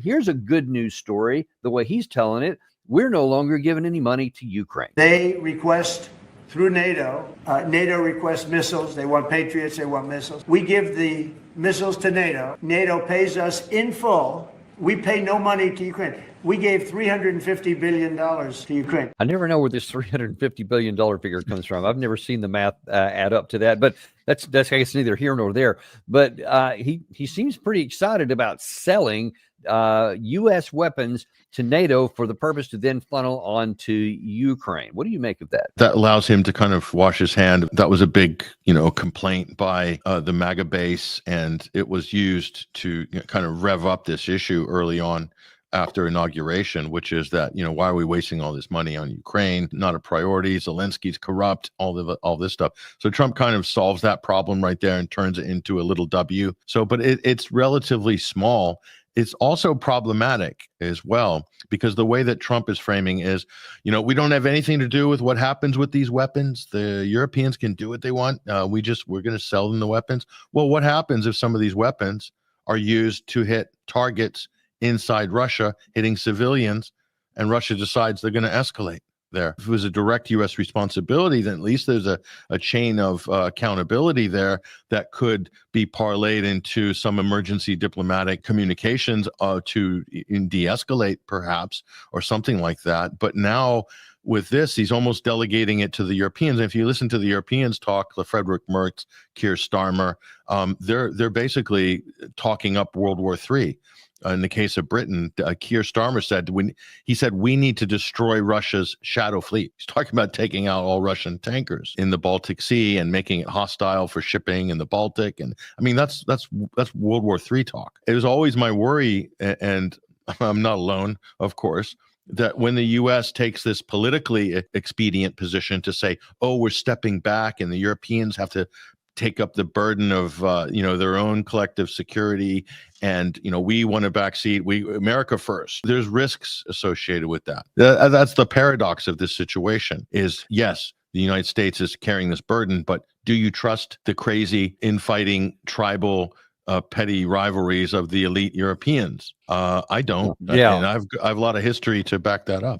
here's a good news story. The way he's telling it, we're no longer giving any money to Ukraine. They request through NATO. NATO requests missiles. They want Patriots. They want missiles. We give the missiles to NATO. NATO pays us in full. We pay no money to Ukraine. We gave $350 billion to Ukraine. I never know where this $350 billion figure comes from. I've never seen the math add up to that, but that's I guess neither here nor there. But he seems pretty excited about selling U.S. weapons to NATO for the purpose to then funnel on to Ukraine. What do you make of that? That allows him to kind of wash his hand. That was a big, complaint by the MAGA base, and it was used to kind of rev up this issue early on after inauguration, which is that, why are we wasting all this money on Ukraine? Not a priority. Zelensky's corrupt, all this stuff. So Trump kind of solves that problem right there and turns it into a little W. So, but it's relatively small. It's also problematic as well, because the way that Trump is framing is, we don't have anything to do with what happens with these weapons. The Europeans can do what they want. We're going to sell them the weapons. Well, what happens if some of these weapons are used to hit targets inside Russia, hitting civilians, and Russia decides they're going to escalate there? If it was a direct U.S. responsibility, then at least there's a chain of accountability there that could be parlayed into some emergency diplomatic communications to de-escalate perhaps, or something like that. But now with this, he's almost delegating it to the Europeans. And if you listen to the Europeans talk, Frederick Merz, Keir Starmer, they're basically talking up World War III. In the case of Britain, Keir Starmer said, we need to destroy Russia's shadow fleet. He's talking about taking out all Russian tankers in the Baltic Sea and making it hostile for shipping in the Baltic. And I mean, that's World War III talk. It was always my worry, and I'm not alone, of course, that when the U.S. takes this politically expedient position to say, oh, we're stepping back and the Europeans have to take up the burden of their own collective security, and we want a backseat, America first. There's risks associated with that. That's the paradox of this situation. Is yes, the United States is carrying this burden, but do you trust the crazy infighting tribal petty rivalries of the elite Europeans? I don't. Yeah, and I've a lot of history to back that up.